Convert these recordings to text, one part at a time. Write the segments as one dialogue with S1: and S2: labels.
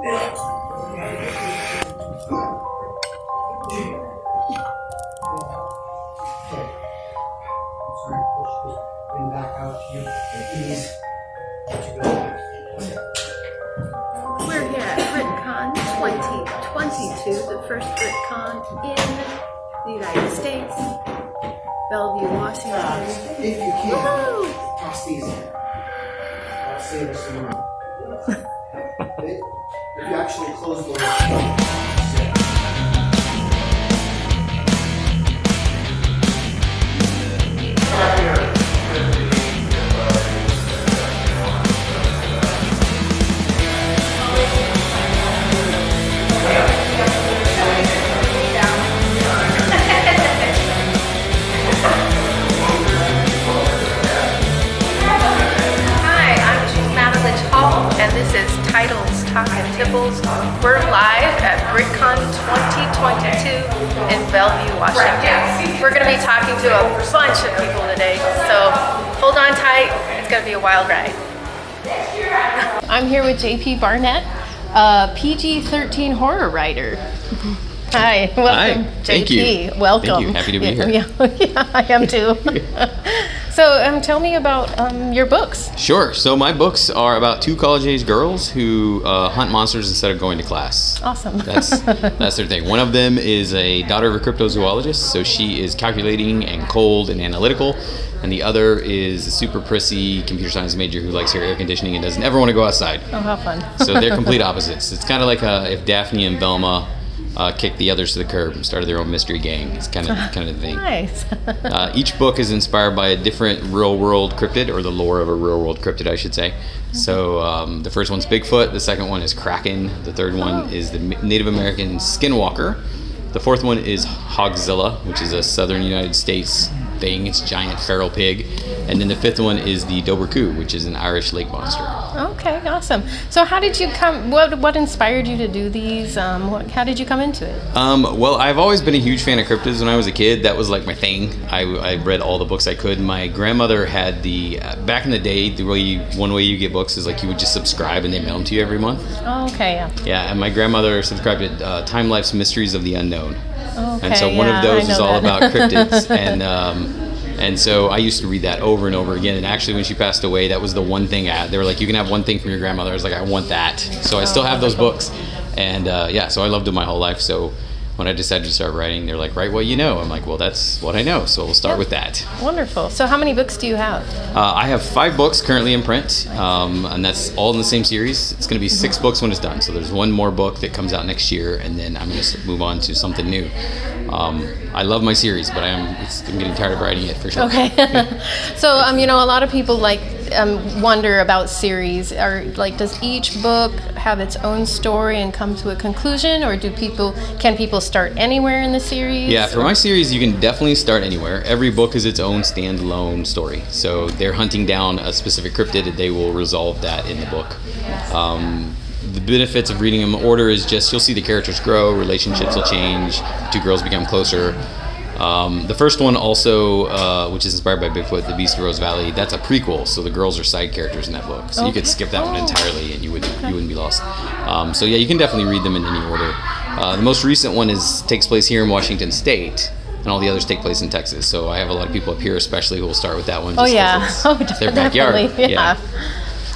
S1: Back out to you and ease.
S2: We're here at BritCon 2022, the first BritCon in the United States, Bellevue, Washington.
S1: If you can,
S2: Woo-hoo!
S1: toss these in. I'll save us some room. If you actually close the door.
S2: And this is Titles, Talk and Tibbles. We're live at BritCon 2022 in Bellevue, Washington. We're going to be talking to a bunch of people today, so hold on tight. It's going to be a wild ride. I'm here with JP Barnett, PG-13 horror writer. Hi, welcome,
S3: Hi.
S2: JP.
S3: Thank you.
S2: Welcome.
S3: Thank you. Happy to be here.
S2: Yeah, I am too. So tell me about your books.
S3: Sure. So my books are about two college-age girls who hunt monsters instead of going to class.
S2: Awesome.
S3: That's their thing. One of them is a daughter of a cryptozoologist, so she is calculating and cold and analytical. And the other is a super prissy computer science major who likes her air conditioning and doesn't ever want to go outside.
S2: Oh, how fun.
S3: So they're complete opposites. It's kind of like if Daphne and Velma kicked the others to the curb and started their own mystery gang. It's kind of the thing.
S2: Nice.
S3: Each book is inspired by a different real-world cryptid, or the lore of a real-world cryptid, I should say. So the first one's Bigfoot, the second one is Kraken, the third one is the Native American Skinwalker, the fourth one is Hogzilla, which is a southern United States thing. It's a giant feral pig. And then the fifth one is the Dobberku, which is an Irish lake monster.
S2: Okay, awesome. So how did you come, what inspired you to do these? How did you come into it?
S3: Well, I've always been a huge fan of cryptids when I was a kid. That was like my thing. I read all the books I could. My grandmother had back in the day, one way you get books is like you would just subscribe and they mail them to you every month.
S2: Oh, okay, yeah.
S3: Yeah, and my grandmother subscribed to Time Life's Mysteries of the Unknown.
S2: Okay,
S3: and so one
S2: yeah,
S3: of those is all
S2: that.
S3: about cryptids. And so I used to read that over and over again. And actually, when she passed away, that was the one thing they were like, you can have one thing from your grandmother. I was like, I want that. So I still have those books. And so I loved them my whole life. So when I decided to start writing, they're like, write what you know. I'm like, well, that's what I know. So we'll start with that.
S2: Wonderful. So how many books do you have?
S3: I have 5 books currently in print. And that's all in the same series. It's going to be 6 books when it's done. So there's one more book that comes out next year. And then I'm going to move on to something new. I love my series, but I'm getting tired of writing it for sure.
S2: Okay. So, a lot of people wonder about series. Does each book have its own story and come to a conclusion, or can people start anywhere in the series?
S3: Yeah, for my series, you can definitely start anywhere. Every book is its own standalone story. So they're hunting down a specific cryptid, and they will resolve that in the book. The benefits of reading them in order is just you'll see the characters grow, relationships will change, two girls become closer. The first one also, which is inspired by Bigfoot, The Beast of Rose Valley, that's a prequel, so the girls are side characters in that book. So you could skip that one entirely and you wouldn't be lost. So yeah, you can definitely read them in any order. The most recent one takes place here in Washington State, and all the others take place in Texas. So I have a lot of people up here especially who will start with that one. It's their backyard.
S2: Yeah.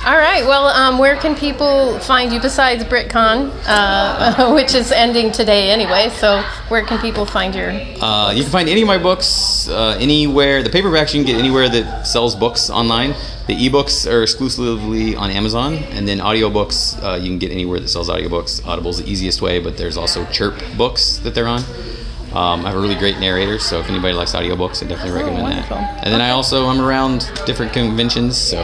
S2: All right. Well, where can people find you besides BritCon, which is ending today anyway? So where can people find your books?
S3: You can find any of my books anywhere. The paperbacks you can get anywhere that sells books online. The ebooks are exclusively on Amazon, and then audiobooks you can get anywhere that sells audiobooks. Audible's the easiest way, but there's also Chirp books that they're on. I have a really great narrator, so if anybody likes audiobooks, I definitely recommend
S2: wonderful.
S3: that. And then I'm around different conventions, so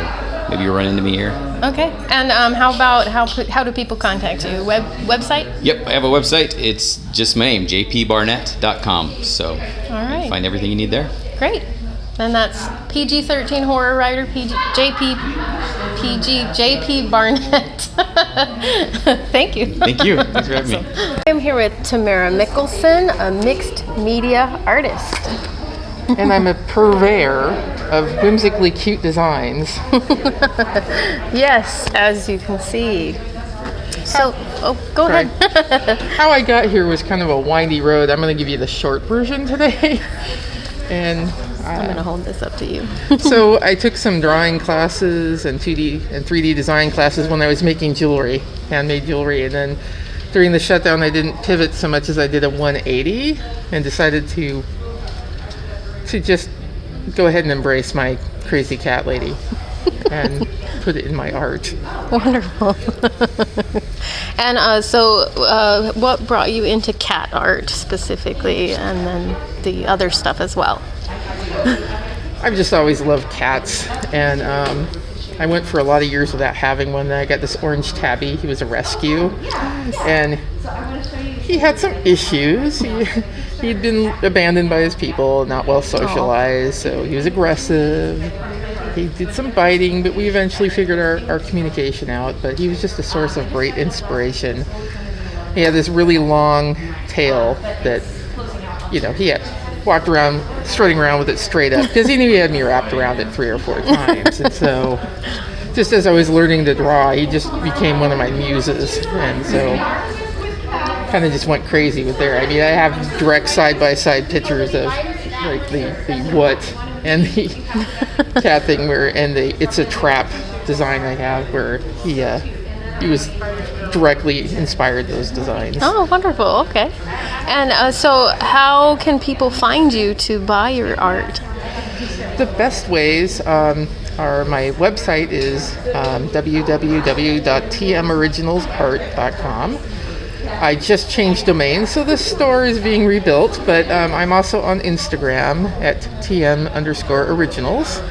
S3: maybe you'll run into me here.
S2: Okay. And how do people contact you? Website?
S3: Yep, I have a website. It's just my name, jpbarnett.com. So
S2: All right.
S3: you can find everything you need there.
S2: Great. And that's PG-13 horror writer JP Barnett. Thank you.
S3: Thank you. Thanks for having me.
S2: I'm here with Tamara Mickelson, a mixed media artist.
S4: And I'm a purveyor of whimsically cute designs.
S2: Yes, as you can see. So, go
S4: Sorry.
S2: ahead.
S4: How I got here was kind of a windy road. I'm going to give you the short version today. And
S2: I'm going to hold this up to you.
S4: so I took some drawing classes and 2D and 3D design classes when I was making jewelry, handmade jewelry. And then during the shutdown, I didn't pivot so much as I did a 180 and decided to just go ahead and embrace my crazy cat lady and put it in my art.
S2: Wonderful. And what brought you into cat art specifically, and then the other stuff as well?
S4: I've just always loved cats, and I went for a lot of years without having one. Then I got this orange tabby. He was a rescue, and he had some issues. He'd been abandoned by his people, not well socialized, so he was aggressive. He did some biting, but we eventually figured our communication out. But he was just a source of great inspiration. He had this really long tail that, he had walked around, strutting around with it straight up, because he knew he had me wrapped around it 3 or 4 times. And so, just as I was learning to draw, he just became one of my muses. And so, kind of just went crazy with there. I mean, I have direct side-by-side pictures of like the what and the cat thing and it's a trap design I have where he was directly inspired those designs.
S2: Oh, wonderful. Okay. And so how can people find you to buy your art?
S4: The best ways are my website is www.tmoriginalsart.com. I just changed domain, so the store is being rebuilt, but I'm also on Instagram at tm_originals.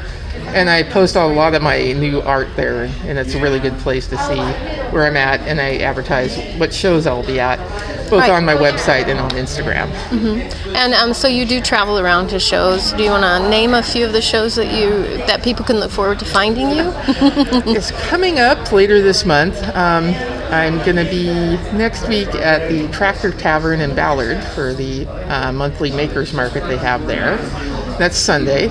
S4: And I post a lot of my new art there, and it's a really good place to see where I'm at, and I advertise what shows I'll be at, both on my website and on Instagram.
S2: Mm-hmm. And so you do travel around to shows. Do you want to name a few of the shows that people can look forward to finding you?
S4: It's coming up later this month. I'm going to be next week at the Tractor Tavern in Ballard for the monthly Makers Market they have there. That's Sunday.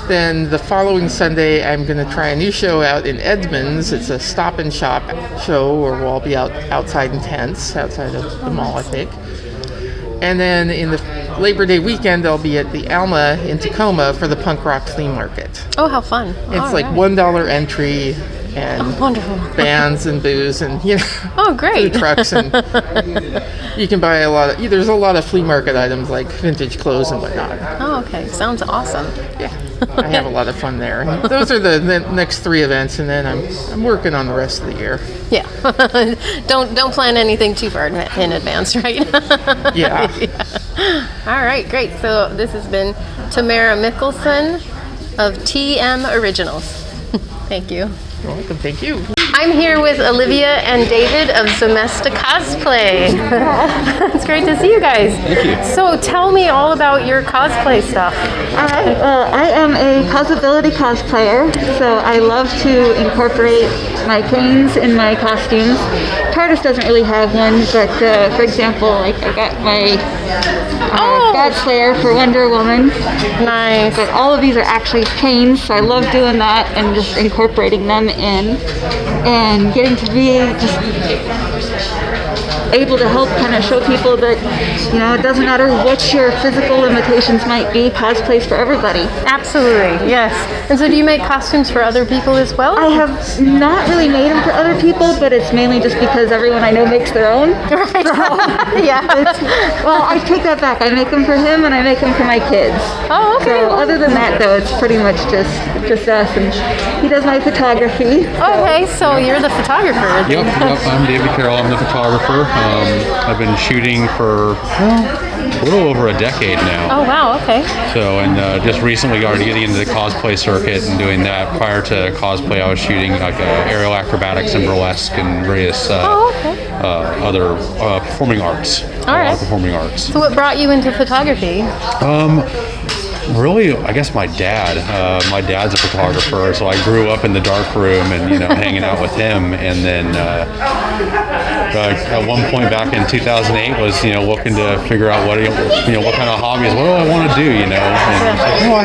S4: Then the following Sunday, I'm going to try a new show out in Edmonds. It's a stop and shop show where we'll all be outside in tents, outside of the mall, I think. And then in the Labor Day weekend, I'll be at the Alma in Tacoma for the punk rock flea market.
S2: Oh, how fun.
S4: It's like $1 entry and
S2: wonderful.
S4: bands and booze and,
S2: oh, great.
S4: food trucks. And you can buy there's a lot of flea market items like vintage clothes and whatnot.
S2: Oh, okay. Sounds awesome.
S4: Yeah. I have a lot of fun there. And those are the next 3 events, and then I'm working on the rest of the year.
S2: Yeah. Don't plan anything too far in advance, right?
S4: Yeah.
S2: All right, great. So this has been Tamara Mickelson of TM Originals. Thank you.
S4: You're welcome. Thank you.
S2: I'm here with Olivia and David of Zemesta Cosplay. It's great to see you guys.
S3: Thank you.
S2: So tell me all about your cosplay stuff.
S5: All right. Well, I am a Cosability cosplayer, so I love to incorporate my canes in my costumes. TARDIS doesn't really have one, but for example, like I got my God Slayer for Wonder Woman.
S2: Nice.
S5: But all of these are actually canes, so I love doing that and just incorporating them in and getting to be just able to help kind of show people that, it doesn't matter what your physical limitations might be, cosplay's for everybody.
S2: Absolutely, yes. And so do you make costumes for other people as well?
S5: I have not really made them for other people, but it's mainly just because everyone I know makes their own.
S2: Right. Yeah.
S5: Well, I take that back. I make them for him and I make them for my kids.
S2: Oh, okay.
S5: So other than that, though, it's pretty much just us. And he does my photography.
S2: Okay, so you're the photographer.
S6: Yep, I'm David Carroll. I'm the photographer. I've been shooting for a little over a decade now.
S2: Oh, wow, okay.
S6: So, and just recently started getting into the cosplay circuit and doing that. Prior to cosplay, I was shooting like aerial acrobatics and burlesque and various other performing arts.
S2: All right.
S6: Performing arts.
S2: So what brought you into photography?
S6: Really, I guess my dad. My dad's a photographer, so I grew up in the dark room and hanging out with him, and then at one point back in 2008 was, looking to figure out what kind of hobbies, what do I want to do, And it's like, no, I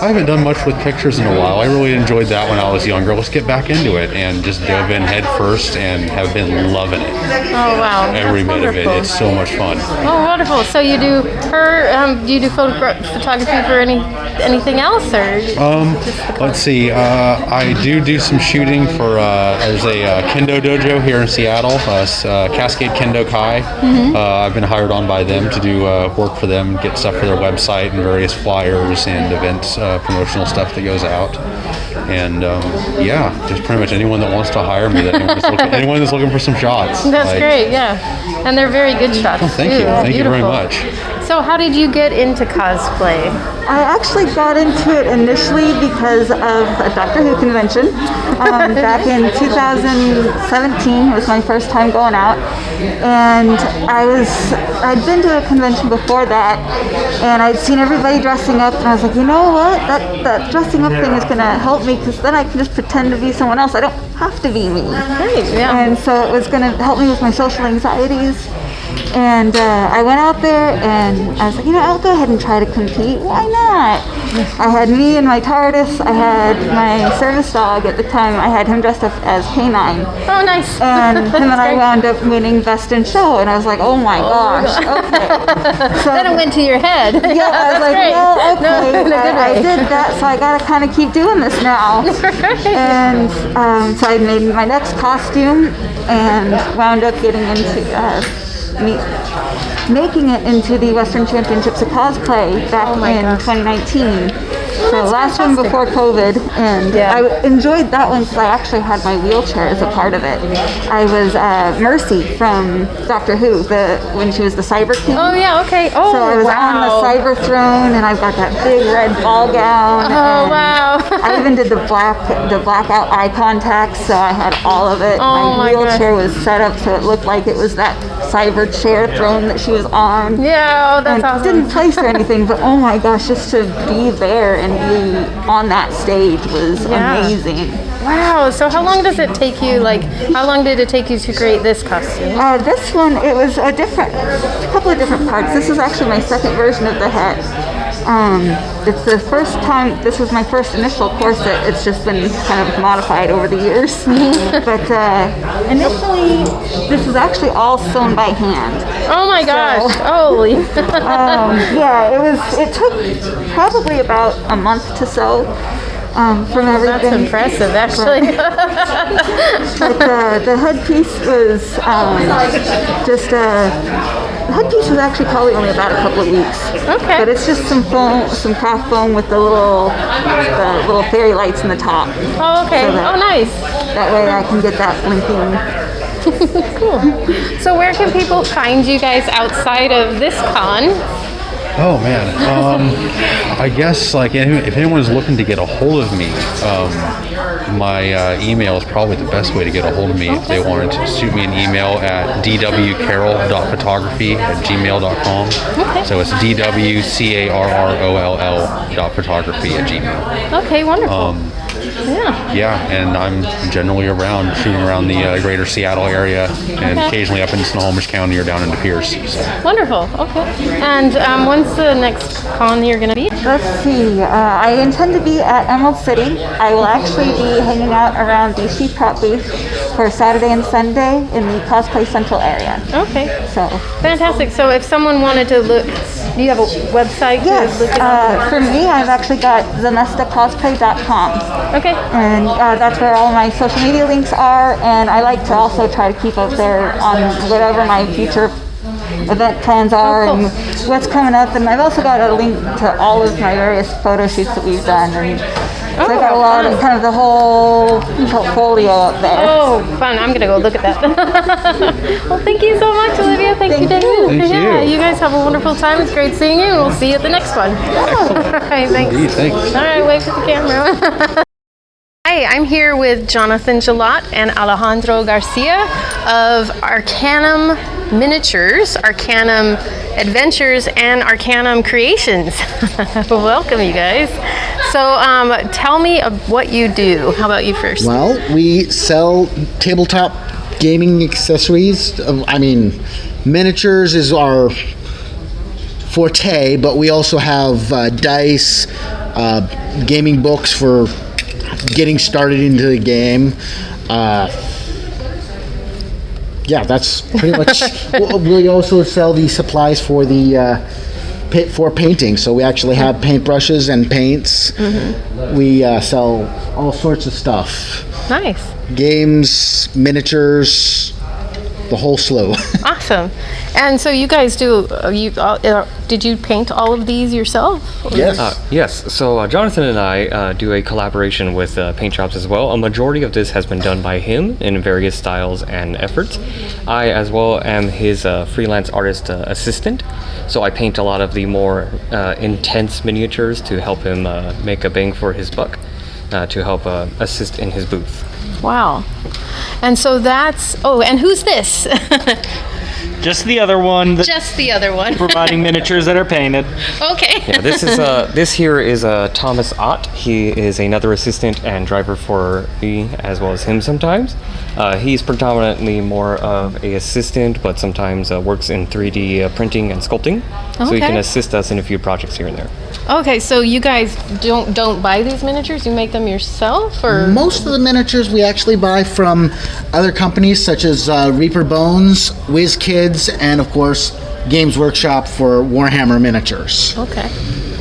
S6: haven't done much with pictures in a while. I really enjoyed that when I was younger. Let's get back into it, and just dove in head first and have been loving it.
S2: Oh wow,
S6: Every
S2: that's
S6: bit of it.
S2: wonderful.
S6: It's so much fun.
S2: Oh, wonderful. So you do photography for anything else, or
S6: Let's see. I do some shooting for. There's a Kendo dojo here in Seattle, Cascade Kendo Kai. I've been hired on by them to do work for them, get stuff for their website and various flyers and events, promotional stuff that goes out. And just pretty much anyone that wants to hire me, anyone that's looking for some shots.
S2: That's great, yeah. And they're very good shots.
S6: Oh, thank
S2: too.
S6: you. Thank you very
S2: Beautiful.
S6: much.
S2: So how did you get into cosplay?
S5: I actually got into it initially because of a Doctor Who convention. Back in 2017 was my first time going out, and I'd been to a convention before that, and I'd seen everybody dressing up, and I was like, you know what, that dressing up thing is going to help me, because then I can just pretend to be someone else. I don't have to be me.
S2: Great, yeah.
S5: And so it was going to help me with my social anxieties. And I went out there and I was like, I'll go ahead and try to compete. Why not? I had me and my TARDIS. I had my service dog at the time. I had him dressed up as K9.
S2: Oh, nice.
S5: And him and I wound up winning Best in Show. And I was like, oh my gosh, okay. So
S2: Then it went to your head.
S5: yeah, I was like,
S2: great.
S5: well, okay,
S2: No, in a good
S5: I
S2: way.
S5: did that, so I gotta kind of keep doing this now. And so I made my next costume and wound up getting into making it into the Western Championships of Cosplay back in 2019. So last one before COVID, and I enjoyed that one because I actually had my wheelchair as a part of it. I was Mercy from Doctor Who, when she was the Cyber King.
S2: Oh yeah, okay. Oh
S5: So I was
S2: wow.
S5: on the cyber throne, and I've got that big red ball gown.
S2: Oh
S5: and
S2: wow.
S5: I even did the blackout eye contact, so I had all of it.
S2: Oh, my
S5: my wheelchair was set up so it looked like it was that cyber chair throne that she was on.
S2: Yeah, oh, that's
S5: And
S2: awesome.
S5: didn't place or anything, but oh my gosh, just to be there and be on that stage was amazing.
S2: Wow. So how long does it take you? How long did it take you to create this costume?
S5: This one, it was a couple of different parts. This is actually my second version of the head. It's the first time, this was my first initial corset. It's just been kind of modified over the years. But initially, this was actually all sewn by hand.
S2: Oh my gosh. Holy.
S5: It took probably about a month to sew. From
S2: That's
S5: everything.
S2: impressive, actually.
S5: But the headpiece was the headpiece was actually probably only about a couple of weeks.
S2: Okay.
S5: But it's just some foam, some craft foam with the little fairy lights in the top.
S2: Oh, okay.
S5: So that-
S2: Oh, nice.
S5: That way I can get that blinking.
S2: Cool. So where can people find you guys outside of this con?
S6: Oh man, I guess if anyone's looking to get a hold of me, my email is probably the best way to get a hold of me. If they wanted to shoot me an email at dwcarroll.photography@gmail.com.
S2: Okay.
S6: So it's dwcarroll.photography@gmail.
S2: Okay, wonderful.
S6: Yeah, and I'm generally around, shooting around the greater Seattle area, and occasionally up in Snohomish County or down into Pierce. So.
S2: Wonderful. Okay. And when's the next con you're going to be?
S5: Let's see. I intend to be at Emerald City. I will actually be hanging out around the Sheep Prop booth for Saturday and Sunday in the Cosplay Central area.
S2: Okay.
S5: So,
S2: Fantastic. So if someone wanted to look, do you have a website
S5: yes,
S2: to look at?
S5: for me, I've actually got zemestacosplay.com.
S2: Okay.
S5: And that's where all my social media links are. And I like to also try to keep up there on whatever my future event plans are
S2: cool.
S5: and what's coming up. And I've also got a link to all of my various photo shoots that we've done. And so I've got a lot of kind of the whole portfolio up there.
S2: Oh, fun. I'm going to go look at that. Well, thank you so much, Olivia. Thank you, David.
S6: Thank
S2: Yeah,
S6: you.
S2: you guys have a wonderful time. It's great seeing you, and we'll see you at the next one. All right, thanks.
S6: Indeed, thanks.
S2: All right, wave to the camera. Hi, I'm here with Jonathan Jalot and Alejandro Garcia of Arcanum Miniatures, Arcanum Adventures, and Arcanum Creations. Welcome, you guys. So tell me what you do. How about you first?
S1: Well, we sell tabletop
S7: gaming accessories. I mean, miniatures is our forte, but we also have dice, gaming books for getting started into the game. Yeah, that's pretty much. We also sell the supplies for the for painting. So we actually have paintbrushes and paints. We sell all sorts of stuff.
S2: Nice.
S7: Games, miniatures, the whole slew.
S2: Awesome. And so you guys did you paint all of these yourself?
S7: Yes.
S8: Yes, so Jonathan and I do a collaboration with paint shops as well. A majority of this has been done by him in various styles and efforts. I as well am his freelance artist assistant, so I paint a lot of the more intense miniatures to help him make a bang for his buck, to help assist in his booth.
S2: Wow. And so and who's this?
S1: Just the other one.
S2: Just the other one.
S1: Providing miniatures that are painted.
S2: Okay.
S8: Yeah, this here is Thomas Ott. He is another assistant and driver for me as well as him sometimes. He's predominantly more of a assistant, but sometimes works in 3D printing and sculpting. So he can assist us in a few projects here and there.
S2: Okay, so you guys don't buy these miniatures? You make them yourself, or?
S7: Most of the miniatures we actually buy from other companies such as Reaper Bones, WizKids, and of course Games Workshop for Warhammer miniatures.
S2: Okay.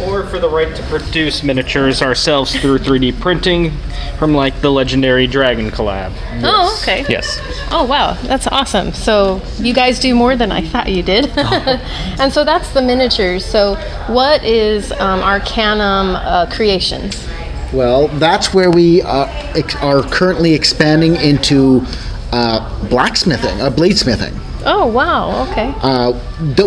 S1: Or for the right to produce miniatures ourselves through 3D printing from like the legendary Dragon collab.
S2: Oh, okay.
S8: Yes.
S2: Oh, wow. That's awesome. So you guys do more than I thought you did. And so that's the miniatures. So what is Arcanum Creations?
S7: Well, that's where we are currently expanding into blacksmithing, bladesmithing.
S2: Oh, wow. Okay.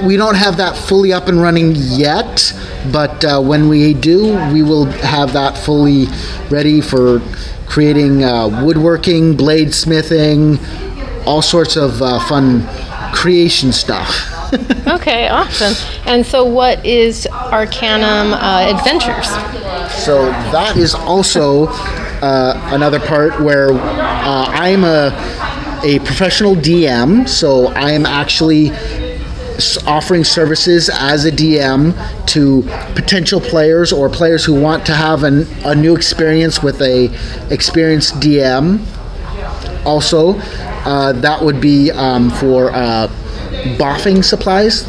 S7: We don't have that fully up and running yet, but when we do, we will have that fully ready for creating woodworking, bladesmithing, all sorts of fun creation stuff.
S2: Okay, awesome. And so what is Arcanum Adventures?
S7: So that is also another part where I'm a professional DM, so I am actually offering services as a DM to potential players or players who want to have a new experience with a experienced DM. Also, that would be for boffing supplies.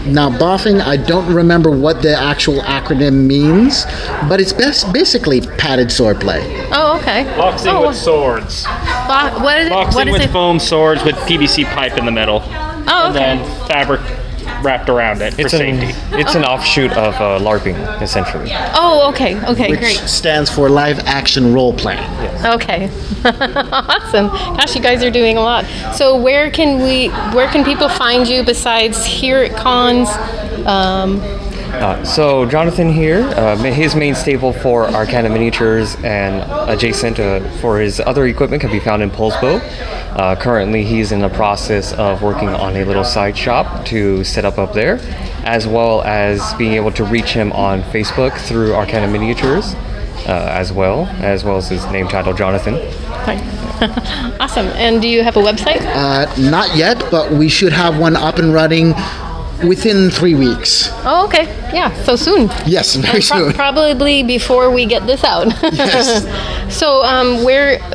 S7: Now, boffing, I don't remember what the actual acronym means, but it's basically padded swordplay.
S2: Oh, okay.
S1: Boxing with swords.
S2: What is it?
S1: Boxing
S2: What is
S1: with
S2: it?
S1: foam swords with PVC pipe in the middle.
S2: Oh, okay.
S1: And then fabric wrapped around it for safety.
S8: It's an offshoot of LARPing, essentially.
S2: Oh, okay. Okay,
S7: Which
S2: great.
S7: stands for live action role playing.
S2: Okay. Awesome. Gosh, you guys are doing a lot. So where can people find you besides here at cons?
S8: So Jonathan here, his main stable for Arcana miniatures and adjacent for his other equipment can be found in Polsbo. Currently he's in the process of working on a little side shop to set up there, as well as being able to reach him on Facebook through Arcana Miniatures, as well as his name title Jonathan.
S2: Awesome. And do you have a website?
S7: Not yet, but we should have one up and running within 3 weeks.
S2: Oh, okay. Yeah, so soon.
S7: Yes, very soon.
S2: Probably before we get this out.
S7: Yes.
S2: So,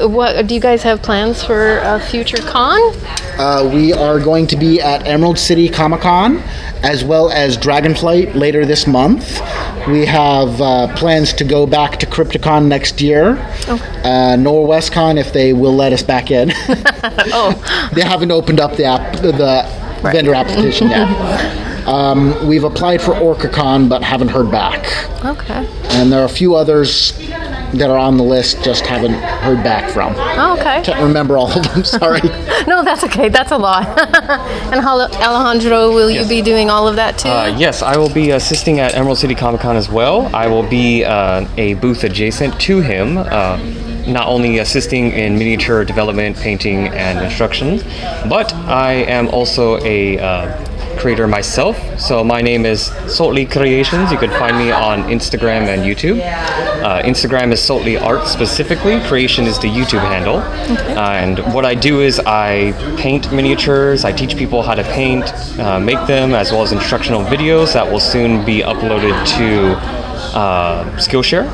S2: what do you guys have plans for a future con?
S7: We are going to be at Emerald City Comic-Con, as well as Dragonflight later this month. We have plans to go back to Crypticon next year. NorWestCon, if they will let us back in. They haven't opened up the vendor application yet. We've applied for OrcaCon, but haven't heard back.
S2: Okay.
S7: And there are a few others that are on the list, just haven't heard back from.
S2: Oh, okay.
S7: Can't remember all of them, sorry.
S2: No, that's okay. That's a lot. And Alejandro, will you be doing all of that too?
S8: Yes, I will be assisting at Emerald City Comic Con as well. I will be a booth adjacent to him, not only assisting in miniature development, painting, and instructions, but I am also a creator myself. So my name is Saltly Creations. You can find me on Instagram and YouTube. Instagram is Saltly Art specifically. Creation is the YouTube handle. And what I do is I paint miniatures. I teach people how to paint, make them, as well as instructional videos that will soon be uploaded to Skillshare.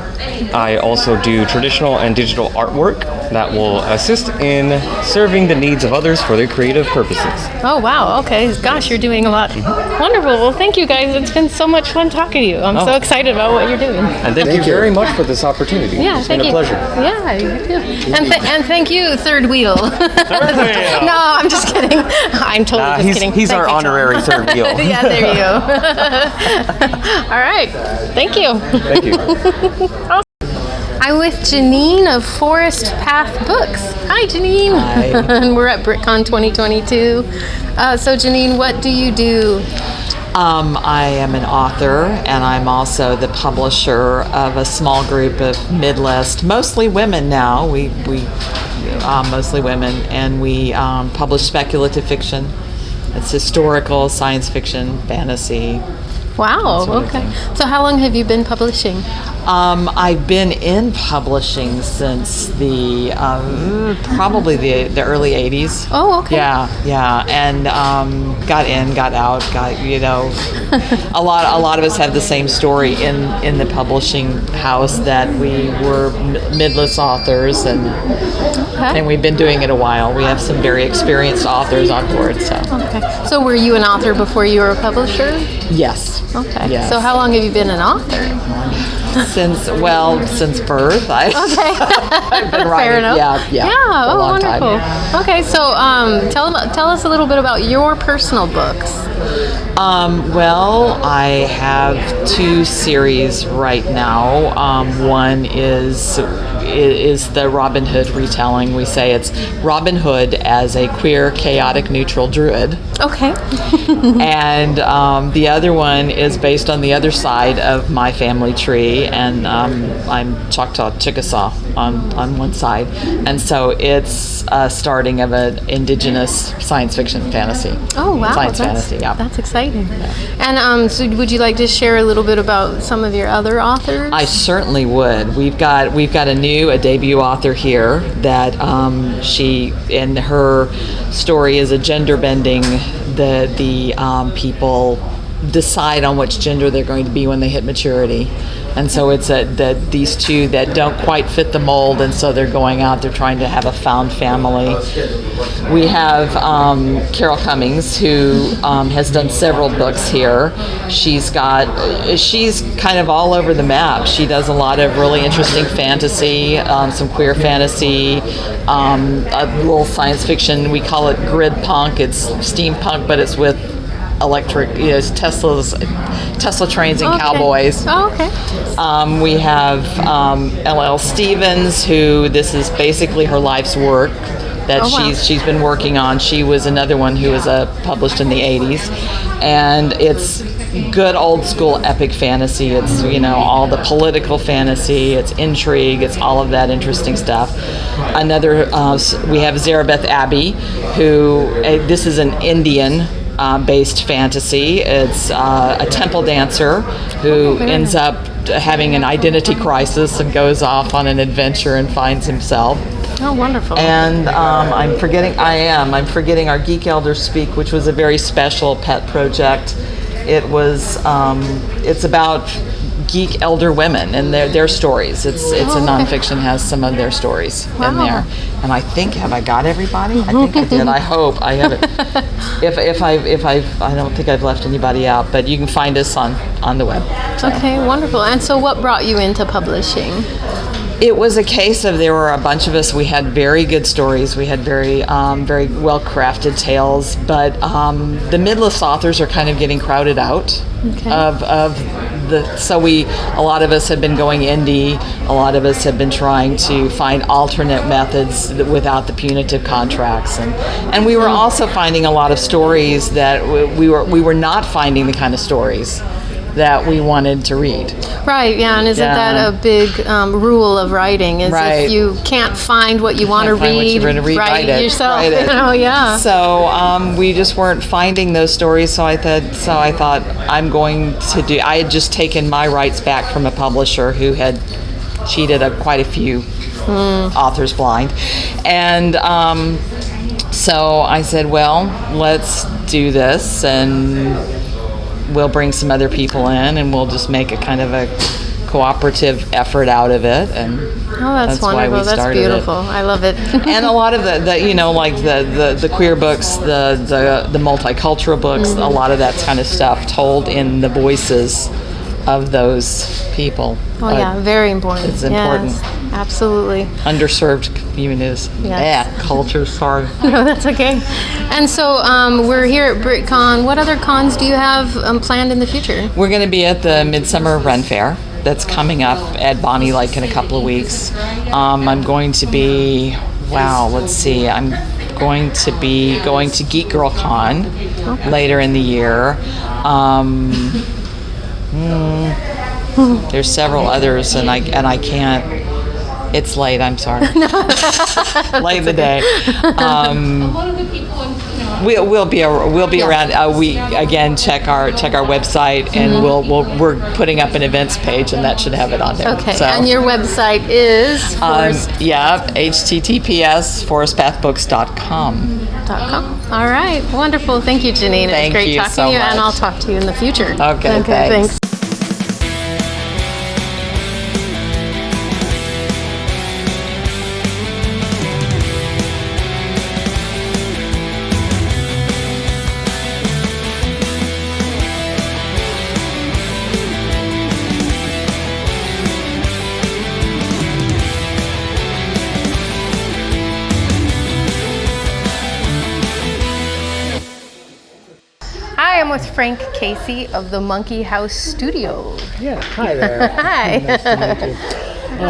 S8: I also do traditional and digital artwork that will assist in serving the needs of others for their creative purposes.
S2: Oh, wow. Okay. Gosh, you're doing a lot. Wonderful. Well, thank you guys. It's been so much fun talking to you. I'm so excited about what you're doing.
S8: And thank you very much for this opportunity.
S2: Yeah,
S8: it's
S2: thank
S8: been a
S2: you.
S8: pleasure.
S2: Yeah, you too. And thank you, Third Wheel.
S8: Third Wheel.
S2: No, I'm just kidding. I'm totally just kidding.
S8: He's
S2: Thank
S8: our
S2: you, John.
S8: honorary third wheel.
S2: Yeah, there you go. All right. Thank you.
S8: Thank you.
S2: I'm with Janine of Forest Path Books. Hi, Janine.
S9: Hi.
S2: And we're at BritCon 2022. So, Janine, what do you do?
S9: I am an author, and I'm also the publisher of a small group of mid-list, mostly women now. We mostly women, and we publish speculative fiction. It's historical, science fiction, fantasy.
S2: Wow. Okay. So, how long have you been publishing?
S9: I've been in publishing since the probably the early '80s.
S2: Oh, okay.
S9: Yeah, and got in, got out, a lot of us have the same story in the publishing house, that we were midlist authors, and we've been doing it a while. We have some very experienced authors on board. So
S2: Okay. So, were you an author before you were a publisher?
S9: yes.
S2: Okay.
S9: Yes.
S2: So, how long have you been an author?
S9: Since birth. I've been writing.
S2: Fair enough.
S9: Yeah.
S2: Oh,
S9: a long
S2: wonderful.
S9: time.
S2: Okay, so tell us a little bit about your personal books.
S9: Well, I have 2 series right now. One is the Robin Hood retelling. We say it's Robin Hood as a queer, chaotic, neutral druid.
S2: Okay.
S9: And the other one is based on the other side of my family tree, and I'm Choctaw Chickasaw on one side, and so it's a starting of an indigenous science fiction fantasy.
S2: Oh, wow.
S9: Science fantasy, yeah.
S2: That's exciting. And so would you like to share a little bit about some of your other authors?
S9: I certainly would. We've got a debut author here that she, in her story, is a gender bending. The people decide on which gender they're going to be when they hit maturity, and so it's these two that don't quite fit the mold, and so they're going out. They're trying to have a found family. We have Carol Cummings, who has done several books here. She's kind of all over the map. She does a lot of really interesting fantasy, some queer fantasy, a little science fiction. We call it grid punk. It's steampunk, but it's with electric, Tesla trains and cowboys.
S2: Oh, okay.
S9: We have L.L. Stevens, who this is basically her life's work that she's been working on. She was another one who was published in the 80s, and it's good old school epic fantasy. It's all the political fantasy, it's intrigue, it's all of that interesting stuff. Another we have Zarabeth Abbey, who this is an Indian based fantasy. It's a temple dancer who ends up having an identity crisis and goes off on an adventure and finds himself.
S2: Oh, wonderful.
S9: And I'm forgetting our Geek Elders Speak, which was a very special pet project. It was it's about geek elder women and their stories. It's a nonfiction, has some of their stories in there. And I think, have I got everybody? I think I did. I hope I have it. If I don't think I've left anybody out, but you can find us on the web.
S2: Okay, wonderful. And so what brought you into publishing?
S9: It was a case of, there were a bunch of us. We had very good stories. We had very well crafted tales, but the midlist authors are kind of getting crowded out so a lot of us have been going indie. A lot of us have been trying to find alternate methods without the punitive contracts, and we were also finding a lot of stories that we were not finding the kind of stories that we wanted to read.
S2: Right, yeah, and isn't
S9: Yeah.
S2: that a big rule of writing? Is
S9: Right.
S2: if you can't find what you want to
S9: Can't find what
S2: read,
S9: you wanna read,
S2: write it yourself.
S9: write it.
S2: You know, yeah.
S9: So we just weren't finding those stories. So I thought I'm going to do. I had just taken my rights back from a publisher who had cheated quite a few authors blind, and so I said, well, let's do this, and we'll bring some other people in, and we'll just make a kind of a cooperative effort out of it. And
S2: Oh, that's
S9: why
S2: wonderful.
S9: we
S2: That's
S9: started
S2: beautiful.
S9: it.
S2: I love it.
S9: And a lot of the you know, like the queer books, the multicultural books, a lot of that kind of stuff told in the voices of those people.
S2: Oh yeah, very important.
S9: It's important.
S2: Yes, absolutely.
S9: Underserved communities.
S2: Yes.
S9: Yeah, culture, sorry.
S2: No, that's okay. And so we're here at BritCon. What other cons do you have planned in the future?
S9: We're going to be at the Midsummer Run Fair that's coming up at Bonnie Lake in a couple of weeks. I'm going to be, let's see, I'm going to be going to Geek Girl Con later in the year. There's several others, and I can't. It's late. I'm sorry. Late in the day. We'll be around. We again check our website, and we're putting up an events page, and that should have it on there.
S2: Okay,
S9: So,
S2: and your website is
S9: https forestpathbooks.com.
S2: All right, wonderful. Thank you, Janine. It was
S9: Thank
S2: great
S9: you
S2: talking
S9: so
S2: to you, and
S9: much.
S2: I'll talk to you in the future.
S9: Okay, thanks.
S2: Hi, I'm with Frank Casey of the Monkey House Studio.
S10: Yeah, hi there.
S2: Hi.
S10: Nice to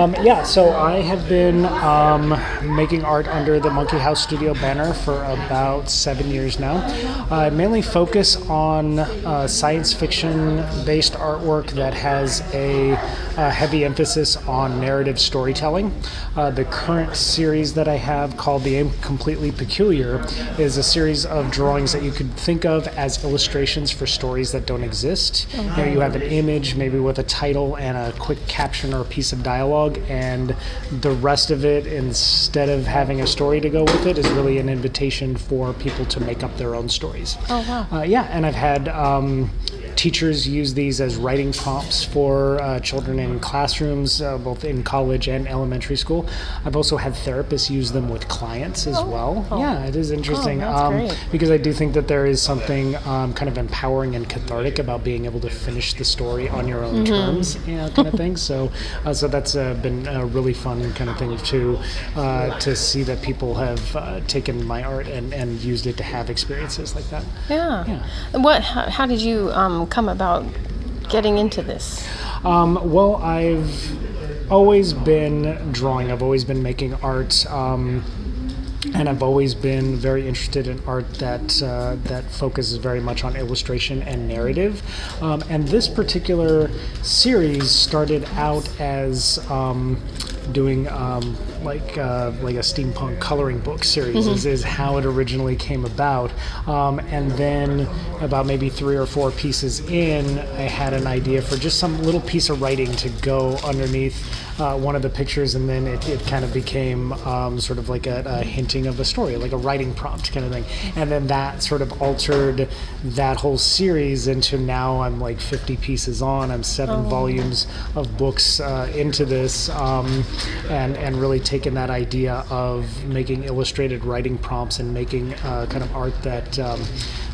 S10: meet you. So I have been making art under the Monkey House Studio banner for about 7 years now. I mainly focus on science fiction-based artwork that has a heavy emphasis on narrative storytelling. The current series that I have, called The Incompletely Peculiar, is a series of drawings that you could think of as illustrations for stories that don't exist. You have an image, maybe with a title and a quick caption or a piece of dialogue, and the rest of it, instead of having a story to go with it, is really an invitation for people to make up their own stories.
S2: Oh, wow.
S10: And I've had teachers use these as writing prompts for children in classrooms, both in college and elementary school. I've also had therapists use them with clients as well. Yeah, it is interesting,
S2: that's great.
S10: because I do think that there is something kind of empowering and cathartic about being able to finish the story on your own terms, kind of thing. So that's been a really fun kind of thing to see that people have taken my art and used it to have experiences like that.
S2: Yeah. How did you come about getting into this?
S10: Well, I've always been drawing. I've always been making art, and I've always been very interested in art that focuses very much on illustration and narrative. And this particular series started out as doing like a steampunk coloring book series is how it originally came about. And then about maybe 3 or 4 pieces in, I had an idea for just some little piece of writing to go underneath one of the pictures, and then it kind of became sort of like a hinting of a story, like a writing prompt kind of thing. And then that sort of altered that whole series into, now I'm like 50 pieces on. I'm 7 volumes of books into this, and really taken that idea of making illustrated writing prompts and making kind of art that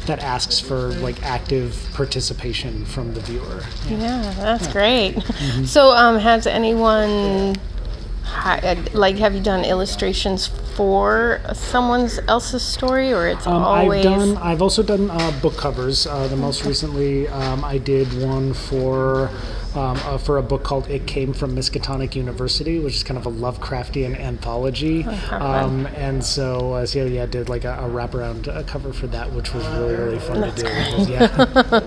S10: asks for like active participation from the viewer.
S2: Yeah, that's great. So has anyone, have you done illustrations for someone else's story, or it's always...
S10: I've also done book covers. The most recently I did one for for a book called It Came from Miskatonic University, which is kind of a Lovecraftian anthology. And so I did like a wraparound cover for that, which was really, really fun to do. Yeah.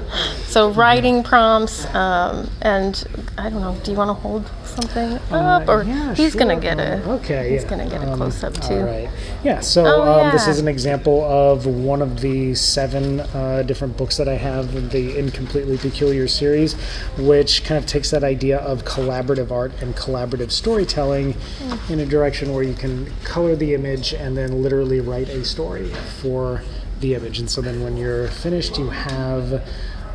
S2: So writing prompts, and I don't know, do you want to hold something up? Or he's
S10: sure.
S2: going to get he's
S10: yeah.
S2: going to get a close-up too.
S10: All right. Yeah, so this is an example of one of the 7 different books that I have in the Incompletely Peculiar series, which kind of takes that idea of collaborative art and collaborative storytelling in a direction where you can color the image and then literally write a story for the image. And so then when you're finished, you have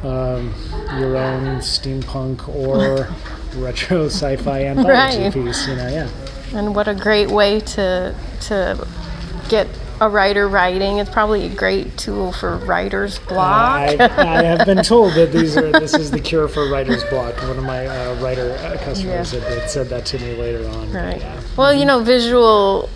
S10: your own steampunk or retro sci-fi anthology piece,
S2: And what a great way to get a writer writing. It's probably a great tool for writer's block.
S10: I have been told that this is the cure for writer's block. One of my writer customers had said that to me later on.
S2: Right. Well,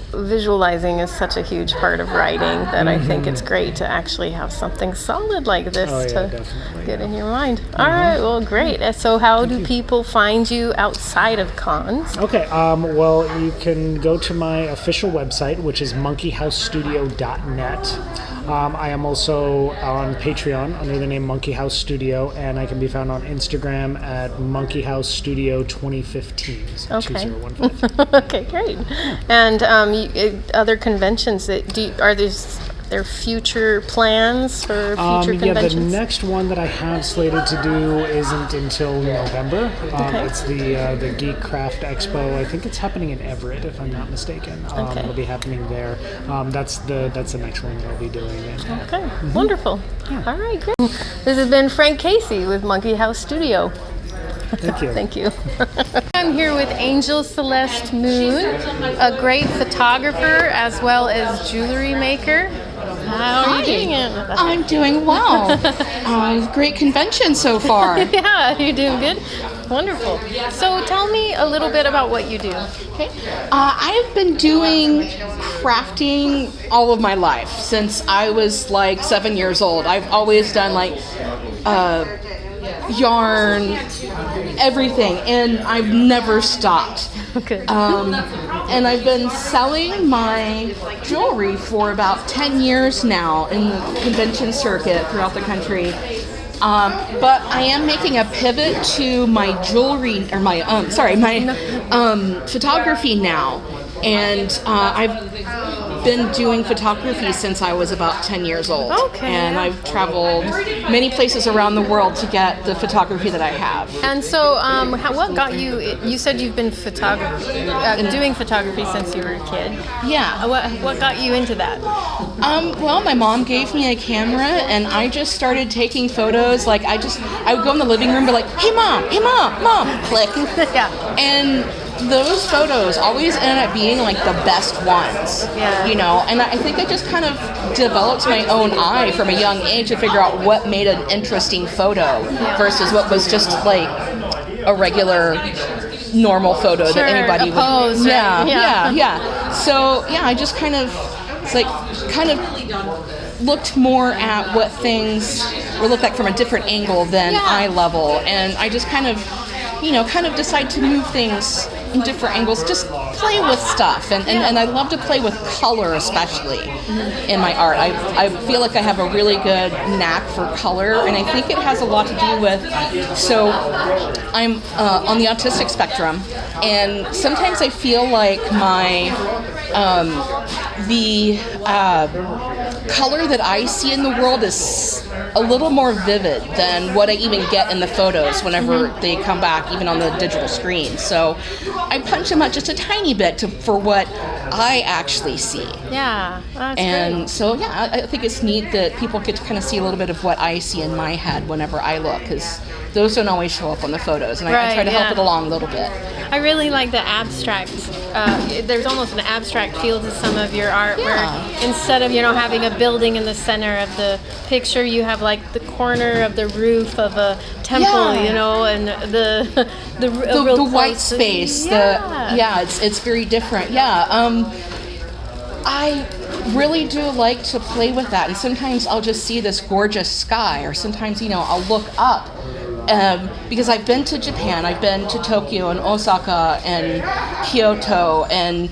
S2: visualizing is such a huge part of writing that I think it's great to actually have something solid like this to get in your mind. All right, well, great. So how do people find you outside of cons?
S10: Okay, well, you can go to my official website, which is monkeyhousestudio.net. I am also on Patreon under the name Monkey House Studio, and I can be found on Instagram at Monkey House Studio 2015. So 2015.
S2: Okay, great. And other conventions are there future plans for future conventions?
S10: The next one that I have slated to do isn't until November. It's the Geek Craft Expo. I think it's happening in Everett, if I'm not mistaken. It'll be happening there. That's the next one that I'll be doing.
S2: Okay, wonderful. Yeah. All right, great. This has been Frank Casey with Monkey House Studio.
S10: Thank you.
S2: Thank you. I'm here with Angel Celeste Moon, a great photographer as well as jewelry maker. How are you doing it?
S11: I'm doing well. Great convention so far.
S2: Yeah, you're doing good. Wonderful. So tell me a little bit about what you do.
S11: Okay. I've been doing crafting all of my life since I was like 7 years old. I've always done like yarn, everything, and I've never stopped.
S2: Okay.
S11: And I've been selling my jewelry for about 10 years now in the convention circuit throughout the country. But I am making a pivot to my jewelry, or my photography now. And I've been doing photography since I was about 10 years old.
S2: Okay.
S11: And I've traveled many places around the world to get the photography that I have.
S2: And so what got you, you said you've been doing photography since you were a kid.
S11: Yeah.
S2: What got you into that?
S11: Well, my mom gave me a camera and I just started taking photos. Like I would go in the living room and be like, hey mom, click.
S2: Yeah.
S11: And those photos always end up being like the best ones, and I think I just kind of developed my own eye from a young age to figure out what made an interesting photo versus what was just like a regular normal photo that anybody would.
S2: Pose,
S11: yeah. So I just kind of looked more at what things would look like from a different angle than eye level, and I just kind of decide to move things in different angles, just play with stuff, and I love to play with color, especially in my art. I feel like I have a really good knack for color, and I think it has a lot to do with, so I'm on the autistic spectrum, and sometimes I feel like my color that I see in the world is a little more vivid than what I even get in the photos whenever they come back, even on the digital screen. So I punch them up just a tiny bit for what I actually see.
S2: Yeah, that's
S11: and
S2: great.
S11: So I think it's neat that people get to kind of see a little bit of what I see in my head whenever I look, because those don't always show up on the photos, and I try to help it along a little bit.
S2: I really like the abstract. There's almost an abstract feel to some of your art, where instead of having a building in the center of the picture, you have like the corner of the roof of a temple, and the
S11: white space. It's very different. I really do like to play with that, and sometimes I'll just see this gorgeous sky, or sometimes I'll look up because I've been to Japan, I've been to Tokyo and Osaka and Kyoto, and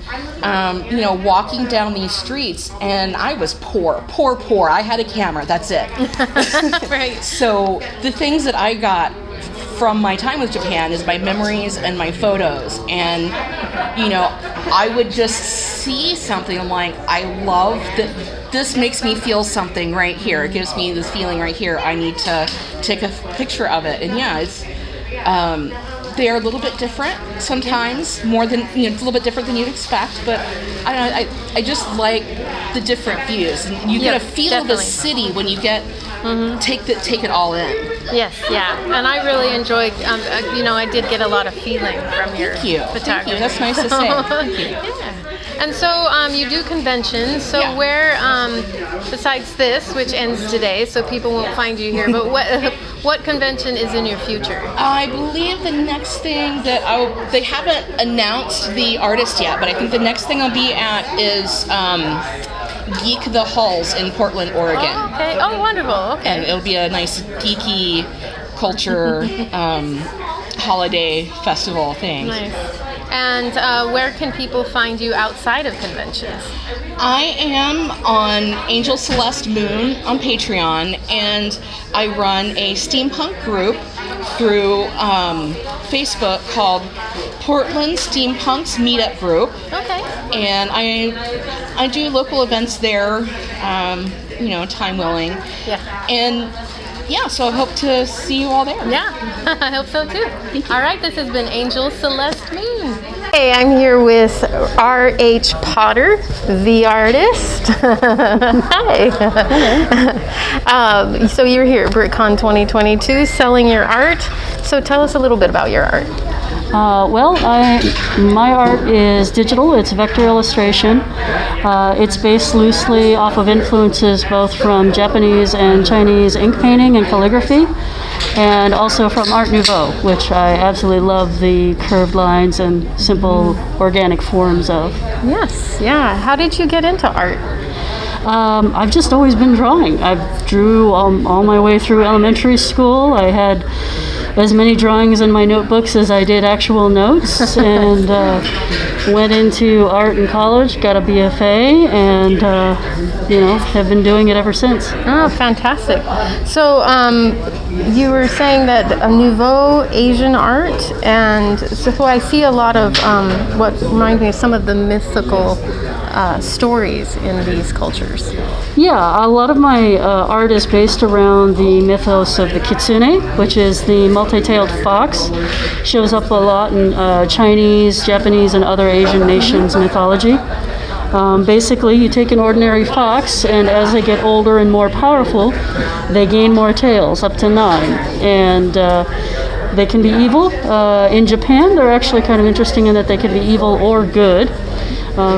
S11: walking down these streets, and I was poor. I had a camera, that's it.
S2: Right.
S11: So the things that I got from my time with Japan is my memories and my photos, and I would just see something, I'm like, I love that. This makes me feel something right here. It gives me this feeling right here. I need to take a picture of it. And yeah, it's they're a little bit different sometimes, more than a little bit different than you'd expect. But I just like the different views. And you get a feel of the city when you get take it all in.
S2: Yes, yeah, and I really enjoyed. I did get a lot of feeling from your photography.
S11: Thank you. That's nice to say. Thank you.
S2: Yeah. And so you do conventions. So where, besides this, which ends today, so people won't find you here, but what convention is in your future?
S11: I believe the next thing that they haven't announced the artist yet, but I think the next thing I'll be at is Geek the Halls in Portland, Oregon.
S2: Oh, okay. Oh, wonderful. Okay.
S11: And it'll be a nice geeky culture holiday festival thing.
S2: Nice. And where can people find you outside of conventions?
S11: I am on Angel Celeste Moon on Patreon, and I run a steampunk group through Facebook called Portland Steampunks Meetup Group.
S2: Okay.
S11: And I do local events there, time willing.
S2: Yeah.
S11: And yeah, so I hope to see you all there.
S2: Yeah, I hope so too. All right, this has been Angel Celeste Moon. Hey, I'm here with R.H. Potter, the artist. Hi. So you're here at BrickCon 2022 selling your art. So tell us a little bit about your art.
S12: My art is digital. It's vector illustration. It's based loosely off of influences both from Japanese and Chinese ink painting and calligraphy, and also from Art Nouveau, which I absolutely love the curved lines and simple organic forms of.
S2: Yes, yeah. How did you get into art?
S12: I've just always been drawing. I drew all my way through elementary school. I had as many drawings in my notebooks as I did actual notes, and went into art in college, got a BFA, and have been doing it ever since.
S2: Oh, fantastic. So you were saying that a Nouveau Asian art, and so I see a lot of what reminds me of some of the mythical stories in these cultures.
S12: Yeah, a lot of my art is based around the mythos of the kitsune, which is the multi-tailed fox. Shows up a lot in Chinese, Japanese, and other Asian nations' mythology. Basically, you take an ordinary fox, and as they get older and more powerful, they gain more tails, up to 9. And they can be evil. In Japan, they're actually kind of interesting in that they can be evil or good.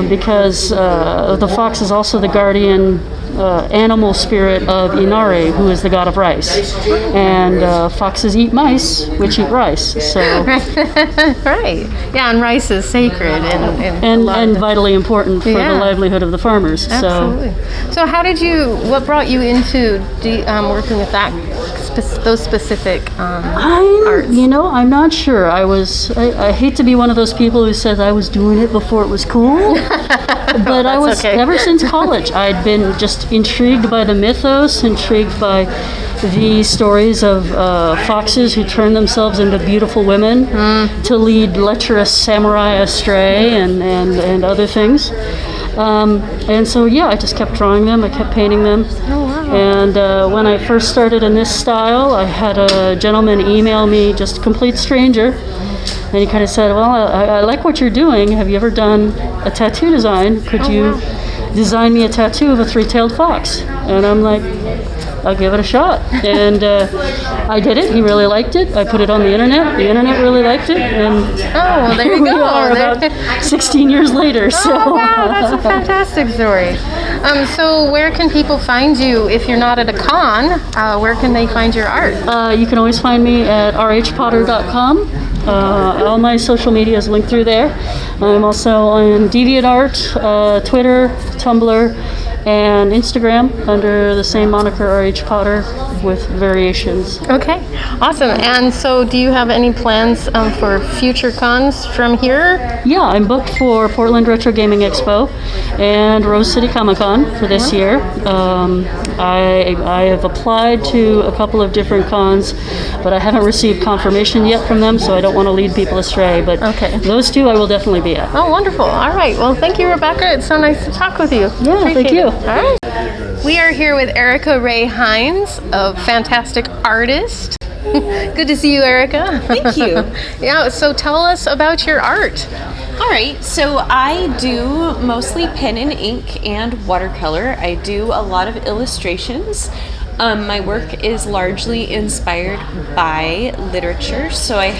S12: Because the fox is also the guardian animal spirit of Inari, who is the god of rice. And foxes eat mice, which eat rice. So
S2: right. Yeah, and rice is sacred
S12: and vitally important for the livelihood of the farmers.
S2: Absolutely. So how did what brought you into working with those specific arts?
S12: I'm not sure. I hate to be one of those people who says I was doing it before it was cool. But I was, ever since college, I'd been just intrigued by the mythos, intrigued by the stories of foxes who turn themselves into beautiful women to lead lecherous samurai astray and other things. And so, I just kept drawing them, I kept painting them.
S2: Oh, wow.
S12: And when I first started in this style, I had a gentleman email me, just a complete stranger, and he kind of said, well, I like what you're doing. Have you ever done a tattoo design? Could you design me a tattoo of a 3-tailed fox? And I'm like, I'll give it a shot. And I did it. He really liked it. I put it on the internet. The internet really liked it. And
S2: there you
S12: we
S2: go.
S12: are about 16 years later. So.
S2: Oh, wow, that's a fantastic story. So where can people find you if you're not at a con? Where can they find your art?
S12: You can always find me at rhpotter.com. All my social media is linked through there. I'm also on DeviantArt, Twitter, Tumblr, and Instagram under the same moniker, RH Potter, with variations.
S2: Okay, awesome. And so do you have any plans for future cons from here?
S12: Yeah, I'm booked for Portland Retro Gaming Expo and Rose City Comic Con for this year. I have applied to a couple of different cons, but I haven't received confirmation yet from them, so I don't want to lead people astray. But those two I will definitely be at.
S2: Oh, wonderful. All right. Well, thank you, Rebecca. It's so nice to talk with you.
S12: Yeah,
S2: Appreciate
S12: thank you.
S2: it. All right. We are here with Erica Ray Hines, a fantastic artist. Good to see you, Erica.
S13: Thank you.
S2: Yeah, so tell us about your art.
S13: All right, so I do mostly pen and ink and watercolor. I do a lot of illustrations. My work is largely inspired by literature, so I've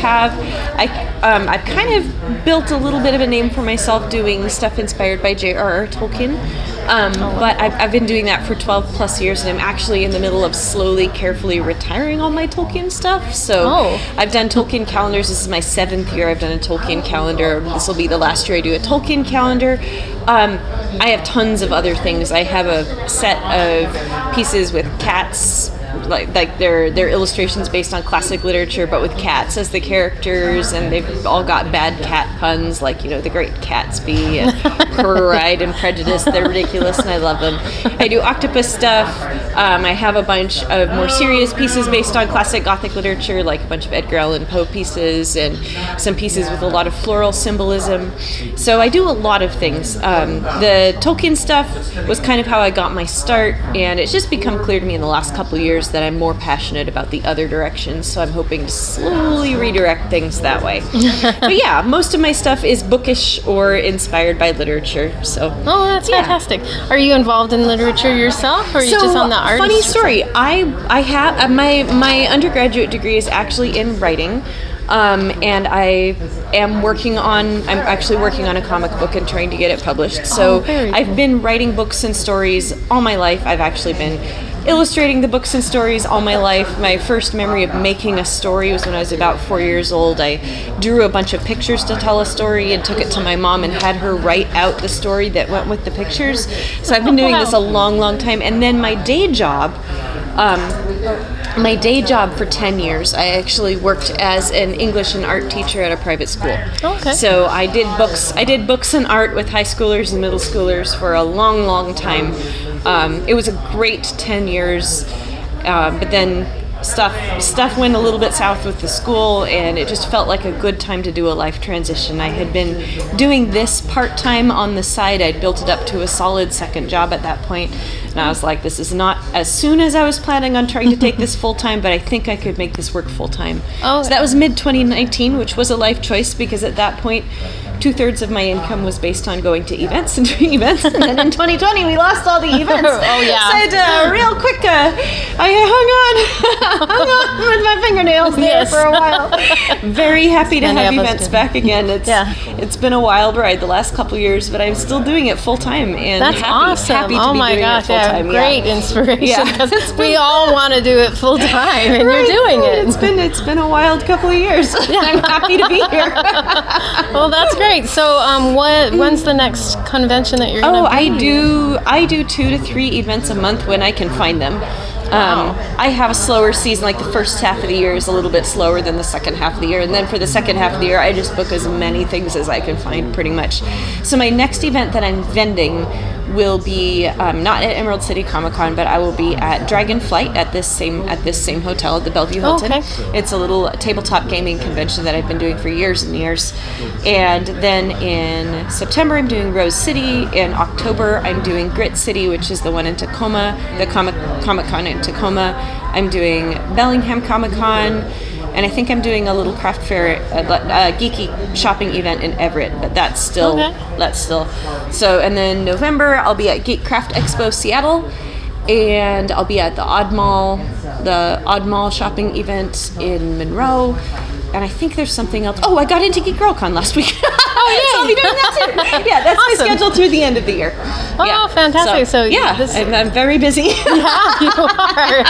S13: kind of built a little bit of a name for myself doing stuff inspired by J.R.R. Tolkien. But I've been doing that for 12 plus years, and I'm actually in the middle of slowly, carefully retiring all my Tolkien stuff. So I've done Tolkien calendars. This is my 7th year I've done a Tolkien calendar. This will be the last year I do a Tolkien calendar. I have tons of other things. I have a set of pieces with cats, like they're illustrations based on classic literature, but with cats as the characters, and they've all got bad cat puns, like, you know, The Great Gatsby and Pride and Prejudice. They're ridiculous, and I love them. I do octopus stuff. I have a bunch of more serious pieces based on classic Gothic literature, like a bunch of Edgar Allan Poe pieces and some pieces with a lot of floral symbolism. So I do a lot of things. The Tolkien stuff was kind of how I got my start, and it's just become clear to me in the last couple of years that I'm more passionate about the other directions, so I'm hoping to slowly redirect things that way. But yeah, most of my stuff is bookish or inspired by literature. So
S2: that's fantastic. Are you involved in literature yourself, or are you just on the artist?
S13: Funny story. I have my undergraduate degree is actually in writing. And I'm actually working on a comic book and trying to get it published. So I've been writing books and stories all my life. I've actually been illustrating the books and stories all my life. My first memory of making a story was when I was about 4 years old. I drew a bunch of pictures to tell a story and took it to my mom and had her write out the story that went with the pictures. So I've been doing this a long, long time. And then my day job for 10 years, I actually worked as an English and art teacher at a private school.
S2: Okay.
S13: So I did books and art with high schoolers and middle schoolers for a long, long time. It was a great 10 years, but then stuff went a little bit south with the school, and it just felt like a good time to do a life transition. I had been doing this part-time on the side. I'd built it up to a solid second job at that point, and I was like, this is not as soon as I was planning on trying to take this full-time, but I think I could make this work full-time. So that was mid-2019, which was a life choice, because at that point 2/3 of my income was based on going to events and doing events, and then in 2020 we lost all the events. So real quick, I hung on with my fingernails there for a while. Very happy to have events back again. It's been a wild ride the last couple years, but I'm still doing it full time, and
S2: that's awesome.
S13: Happy to be doing it full time.
S2: Great inspiration, because we all want to do it full time, and you're doing it.
S13: It's been a wild couple of years. I'm happy to be here.
S2: Well, that's great. So, when's the next convention that you're going to be?
S13: I do 2 to 3 events a month when I can find them. I have a slower season, like the first half of the year is a little bit slower than the second half of the year, and then for the second half of the year I just book as many things as I can find, pretty much. So my next event that I'm vending will be not at Emerald City Comic Con, but I will be at Dragonflight at this same hotel at the Bellevue Hilton. It's a little tabletop gaming convention that I've been doing for years and years. And then in September I'm doing Rose City. In October I'm doing Grit City, which is the one in Tacoma, the Comic Con in Tacoma. I'm doing Bellingham Comic Con. And I think I'm doing a little craft fair, a geeky shopping event in Everett, but that's still. So, and then November I'll be at Geek Craft Expo Seattle, and I'll be at the Odd Mall shopping event in Monroe. and I think there's something else. Oh, I got into Geek Girl Con last week. Oh, yeah. So I'll be doing that too. Yeah, that's my schedule through the end of the year.
S2: Oh, fantastic. So
S13: yeah, I'm very busy.
S2: Yeah, you are.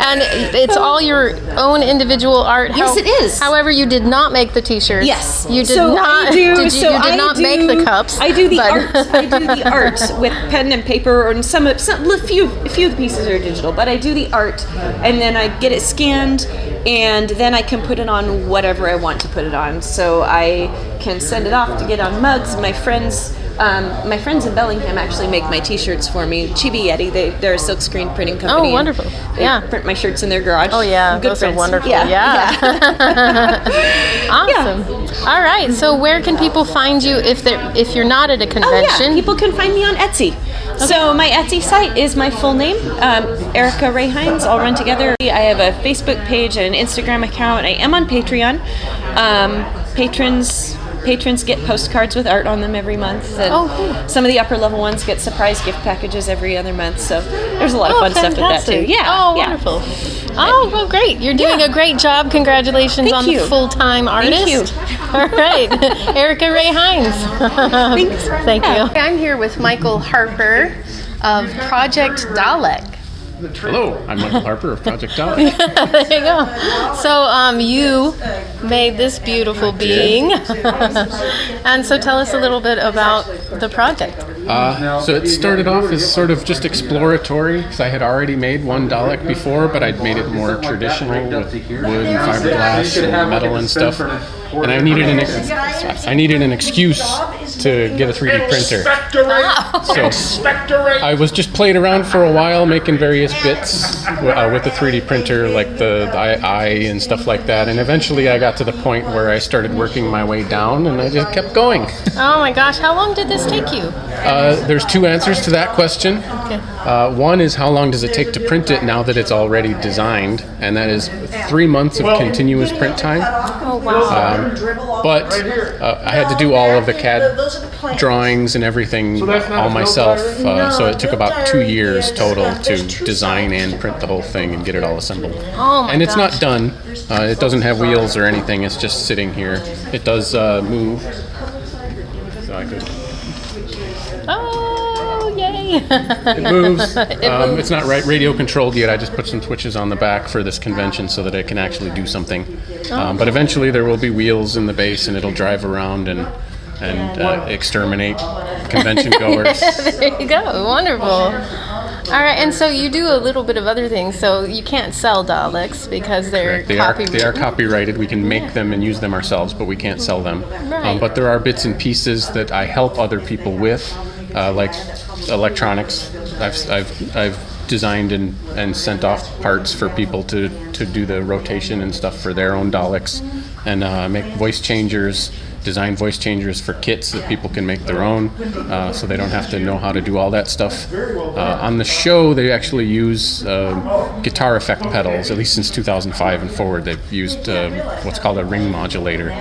S2: And it's all your own individual art.
S13: Yes, it is.
S2: However, you did not make the t-shirts.
S13: Yes.
S2: You did
S13: So
S2: not.
S13: I do,
S2: you did
S13: I
S2: not
S13: do-
S2: make the cups.
S13: I do the
S2: but-
S13: art. I do the art with pen and paper, and a few of the pieces are digital. But I do the art, and then I get it scanned, and then I can put it on whatever I want to put it on. So I can send it off to get on mugs. My friends in Bellingham actually make my T-shirts for me. Chibi Yeti, they're a silk screen printing company.
S2: Oh, wonderful.
S13: They
S2: Yeah.
S13: print my shirts in their garage.
S2: Oh yeah,
S13: Good
S2: those
S13: friends.
S2: are wonderful.
S13: Yeah.
S2: Awesome. All right. So where can people find you if you're not at a convention?
S13: Oh, yeah. People can find me on Etsy. So my Etsy site is my full name, Erica Ray Hines, all run together. I have a Facebook page and an Instagram account. I am on Patreon. Patrons get postcards with art on them every month. And some of the upper level ones get surprise gift packages every other month. So there's a lot of fun stuff with that too.
S2: Fantastic.
S13: Yeah.
S2: Oh,
S13: yeah.
S2: wonderful. Oh, well, great. You're doing a great job. Congratulations on
S13: you.
S2: the full-time artist.
S13: Thank you.
S2: All right. Erica Ray Hines.
S13: Thanks.
S2: Thank you. I'm here with Michael Harper of Project Dalek.
S14: Hello, I'm Michael Harper of Project Dalek.
S2: There you go. So you made this beautiful being. And so tell us a little bit about the project.
S14: So it started off as sort of just exploratory, because I had already made one Dalek before, but I'd made it more traditional with wood and fiberglass and metal and stuff. And I needed an excuse to get a 3D printer. So I was just playing around for a while, making various bits with the 3D printer, like the eye and stuff like that. And eventually I got to the point where I started working my way down, and I just kept going.
S2: Oh my gosh, how long did this take you?
S14: There's two answers to that question.
S2: Okay.
S14: One is how long does it take to print it now that it's already designed, and that is 3 months of continuous print time.
S2: Oh wow.
S14: But I had to do all of the CAD drawings and everything all myself, so it took about 2 years total to design and print the whole thing and get it all assembled.
S2: Oh my
S14: And it's
S2: gosh.
S14: not done. It doesn't have wheels or anything. It's just sitting here. It does move. So I could.
S2: Oh, yay.
S14: It moves.
S2: It moves.
S14: It's not radio controlled yet. I just put some switches on the back for this convention so that it can actually do something. But eventually there will be wheels in the base, and it'll drive around and exterminate convention goers.
S2: There you go. Wonderful. All right, and so you do a little bit of other things. So you can't sell Daleks because they're
S14: They are copyrighted. We can make them and use them ourselves, but we can't sell them.
S2: Right.
S14: But there are bits and pieces that I help other people with, like electronics. I've designed and sent off parts for people to do the rotation and stuff for their own Daleks, and make voice changers. Design voice changers for kits that people can make their own, so they don't have to know how to do all that stuff. On the show, they actually use guitar effect pedals. At least since 2005 and forward, they've used what's called a ring modulator,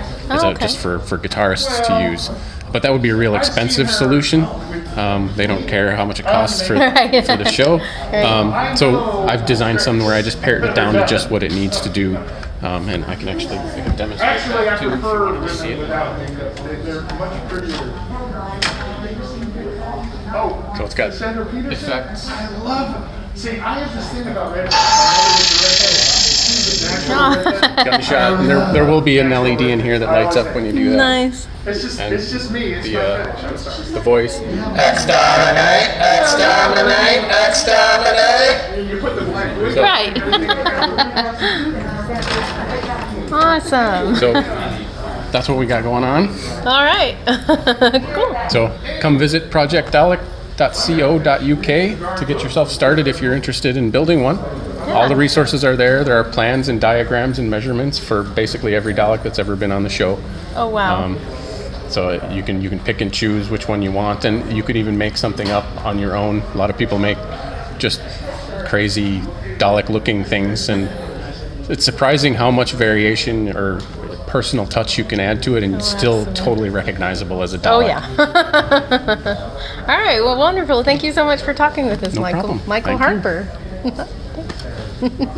S14: just for guitarists to use. But that would be a real expensive solution. They don't care how much it costs for the show. So I've designed some where I just pared it down to just what it needs to do. And I can actually demonstrate that too if you wanted to see it. So it's got effects.
S15: See, I have this thing about red.
S14: Got the shot. And there will be an LED in here that lights up when you do that.
S2: Nice.
S15: It's just me. It's
S14: the voice.
S15: Exterminate, exterminate, exterminate. You put the blank.
S2: Right. Awesome.
S14: So that's what we got going on.
S2: All right. Cool.
S14: So come visit projectdalek.co.uk to get yourself started if you're interested in building one. All the resources are there. There are plans and diagrams and measurements for basically every Dalek that's ever been on the show.
S2: Oh wow.
S14: So you can pick and choose which one you want, and you could even make something up on your own. A lot of people make just crazy Dalek-looking things, and it's surprising how much variation or personal touch you can add to it, and it's still totally recognizable as a Dalek.
S2: Oh yeah. All right. Well, wonderful. Thank you so much for talking with us,
S14: No
S2: Michael.
S14: problem.
S2: Michael
S14: Thank you.
S2: Harper.